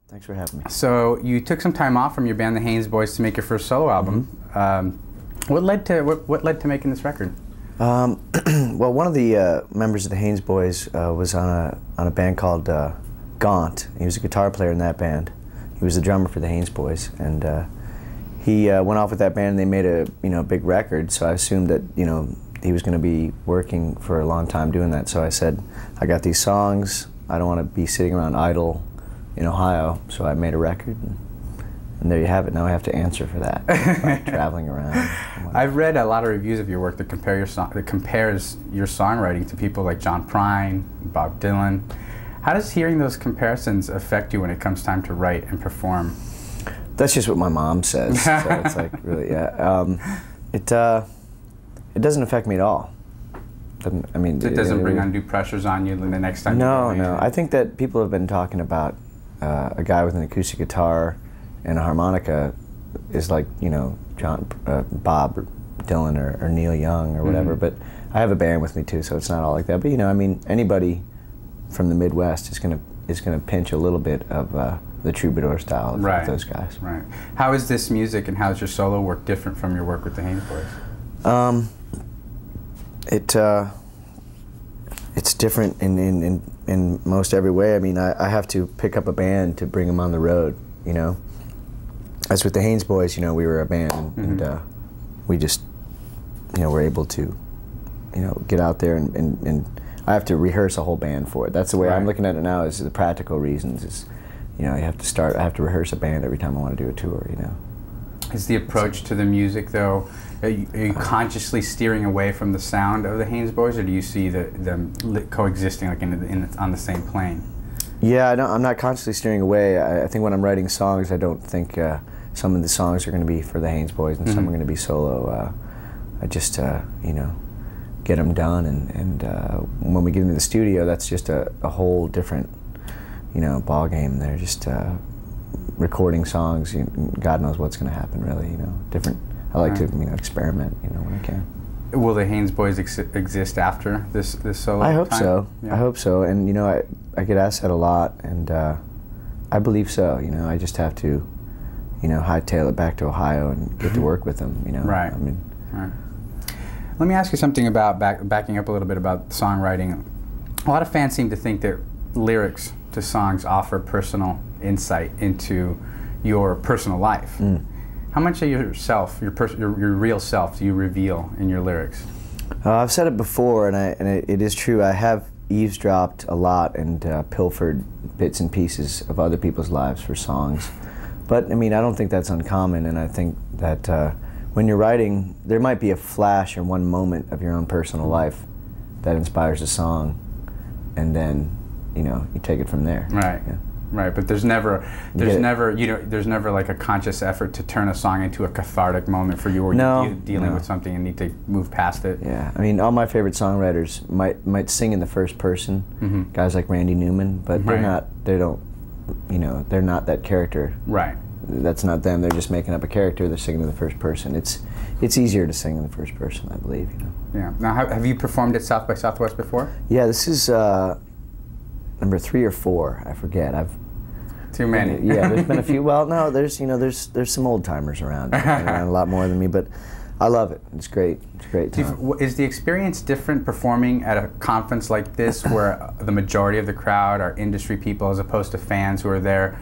Thanks for having me. So you took some time off from your band, the Haynes Boys, to make your first solo album. What led to making this record? Well, one of the members of the Haynes Boys was on a band called Gaunt. He was a guitar player in that band. He was the drummer for the Haynes Boys, and he went off with that band. And they made a big record. So I assumed that he was going to be working for a long time doing that. So I said, I got these songs. I don't want to be sitting around idle in Ohio. So I made a record. And there you have it. Now I have to answer for that, like traveling around. I've read a lot of reviews of your work that compares your songwriting to people like John Prine, Bob Dylan. How does hearing those comparisons affect you when it comes time to write and perform? That's just what my mom says. So it's like, really, yeah. It doesn't affect me at all. It doesn't bring undue pressures on you the next time. No. I think that people have been talking about a guy with an acoustic guitar and a harmonica is like, Bob or Dylan or Neil Young or whatever. But I have a band with me too, so it's not all like that. But anybody from the Midwest is gonna pinch a little bit of the troubadour style of those guys. Right. How is this music and how is your solo work different from your work with the Haynes Boys? It's different in most every way. I mean, I have to pick up a band to bring them on the road. As with the Haynes Boys, we were a band, and we just, were able to, get out there and I have to rehearse a whole band for it. That's the way I'm looking at it now. Is the practical reasons is, I have to rehearse a band every time I want to do a tour. Is the approach to the music though? Are you consciously steering away from the sound of the Haynes Boys, or do you see them coexisting like on the same plane? Yeah, I'm not consciously steering away. I think when I'm writing songs, I don't think some of the songs are going to be for the Haynes Boys and some are going to be solo. I just, get them done, and when we get into the studio, that's just a whole different, ball game. They're just recording songs. God knows what's going to happen, really. Different. I like to, experiment, when I can. Will the Haynes Boys exist after this solo? I hope time? So. Yeah. I hope so. And I get asked that a lot, and I believe so. I just have to, hightail it back to Ohio and get to work with them. Right. Right. Let me ask you something about backing up a little bit about songwriting. A lot of fans seem to think that lyrics to songs offer personal insight into your personal life. How much of yourself, your real self, do you reveal in your lyrics? I've said it before, and it is true. I have eavesdropped a lot and pilfered bits and pieces of other people's lives for songs. But I don't think that's uncommon, and I think that when you're writing, there might be a flash or one moment of your own personal life that inspires a song, and then you take it from there. Right. Yeah. Right, but there's never like a conscious effort to turn a song into a cathartic moment for you, or you're dealing with something and need to move past it. Yeah, all my favorite songwriters might sing in the first person, guys like Randy Newman, but they're not that character. Right. That's not them. They're just making up a character. They're singing in the first person. It's easier to sing in the first person, I believe. Yeah. Now, have you performed at South by Southwest before? Yeah, this is number 3 or 4. I forget. Too many. Yeah, there's been a few. Well, no, there's some old timers around a lot more than me, but I love it. It's great. It's a great time. Is the experience different performing at a conference like this, where the majority of the crowd are industry people, as opposed to fans who are there,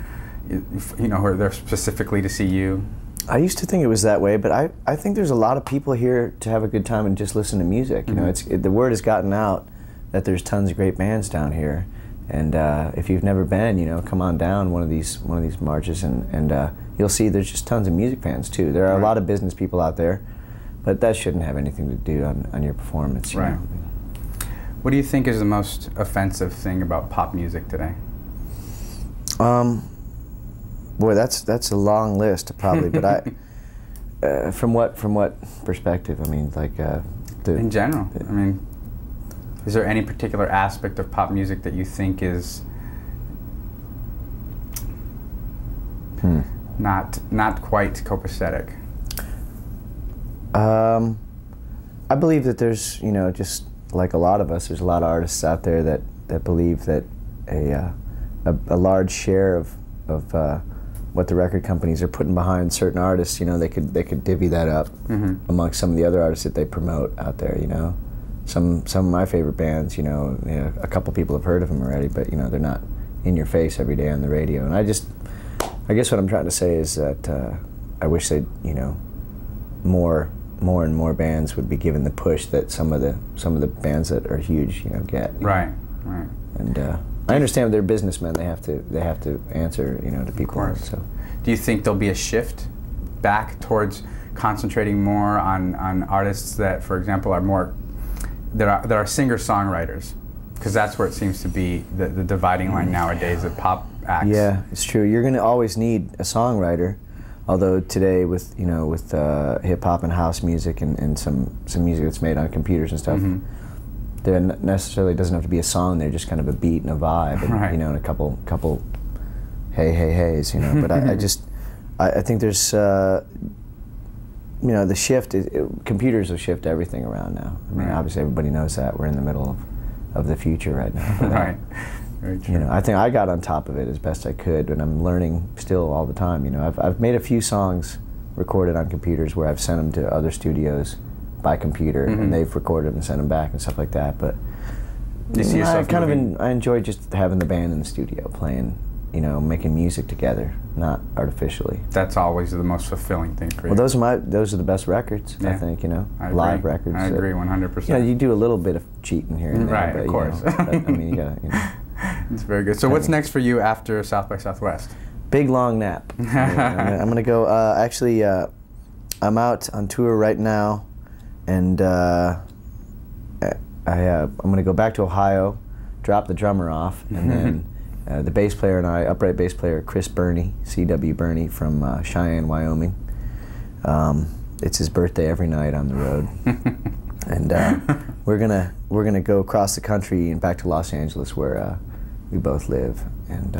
who are there specifically to see you? I used to think it was that way, but I think there's a lot of people here to have a good time and just listen to music. The word has gotten out that there's tons of great bands down here. And if you've never been, come on down one of these marches, and you'll see there's just tons of music fans too. There are a lot of business people out there, but that shouldn't have anything to do on your performance. Right. What do you think is the most offensive thing about pop music today? Boy, that's a long list probably, but from what perspective? In general. Is there any particular aspect of pop music that you think is not quite copacetic? I believe that there's, just like a lot of us, there's a lot of artists out there that believe that a large share of what the record companies are putting behind certain artists. You know, they could divvy that up amongst some of the other artists that they promote out there. You know, some of my favorite bands. You know, a couple people have heard of them already, but you know, they're not in your face every day on the radio. And I guess what I'm trying to say is that I wish they, you know, more and more bands would be given the push that some of the bands that are huge, you know, get. Right. And I understand they're businessmen; they have to answer, you know, to people. Of course. So, do you think there'll be a shift back towards concentrating more on artists that, for example, are more that are singer-songwriters? Because that's where it seems to be the dividing line nowadays of pop acts. Yeah, it's true. You're going to always need a songwriter. Although today, with hip hop and house music and some music that's made on computers and stuff, there necessarily doesn't have to be a song. They're just kind of a beat and a vibe, and you know, and a couple heys, you know. But I think there's you know, the shift. Computers will shift everything around now. I mean, obviously everybody knows that we're in the middle of the future right now. But, right. Very true. You know, I think I got on top of it as best I could, and I'm learning still all the time. You know, I've made a few songs recorded on computers where I've sent them to other studios by computer, and they've recorded them and sent them back and stuff like that. But you see yourself I enjoy just having the band in the studio playing, you know, making music together, not artificially. That's always the most fulfilling thing for you. Well, those are the best records, I think, you know, live records. I agree 100%. You know, you do a little bit of cheating here and there. Right, but, of course. You know, but, I mean, you gotta, you know. It's very good. So what's next for you after South by Southwest? Big long nap. I'm gonna go. Actually, I'm out on tour right now, and I'm gonna go back to Ohio, drop the drummer off, and then the bass player and I, upright bass player Chris Burney, C.W. Burney from Cheyenne, Wyoming. It's his birthday every night on the road, and we're gonna go across the country and back to Los Angeles, where we both live, and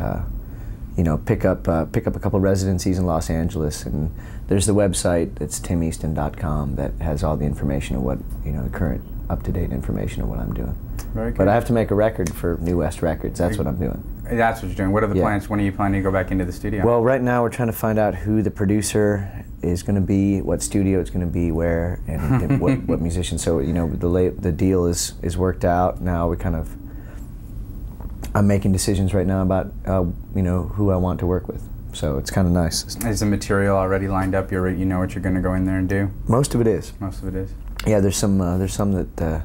you know, pick up a couple residencies in Los Angeles. And there's the website that's timeaston.com that has all the information of what, you know, the current up-to-date information of what I'm doing. Very good. But I have to make a record for New West Records. That's what I'm doing. That's what you're doing. What are the plans? When are you planning to go back into the studio? Well, right now we're trying to find out who the producer is going to be, what studio it's going to be, where, and what musician. So, you know, the deal is worked out. Now we kind of, I'm making decisions right now about you know, who I want to work with. So it's kind of nice. Is the material already lined up? You know what you're going to go in there and do? Most of it is. Most of it is. Yeah, there's some that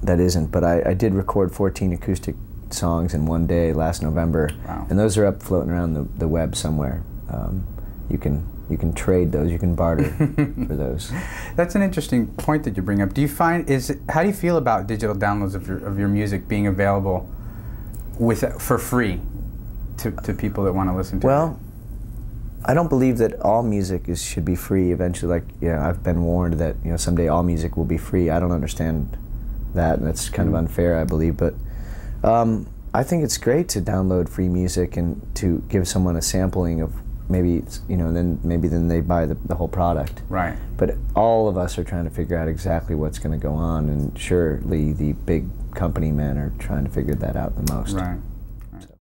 isn't. But I did record 14 acoustic songs in one day last November. Wow. And those are up floating around the web somewhere. You can trade those. You can barter for those. That's an interesting point that you bring up. Do you find how do you feel about digital downloads of your music being available for free to people that want to listen to it? Well, I don't believe that all music should be free eventually. Like, you know, I've been warned that, you know, someday all music will be free. I don't understand that, and that's kind of unfair, I believe. But I think it's great to download free music and to give someone a sampling of maybe, you know, then they buy the whole product. Right. But all of us are trying to figure out exactly what's going to go on, and surely the big company men are trying to figure that out the most. Right.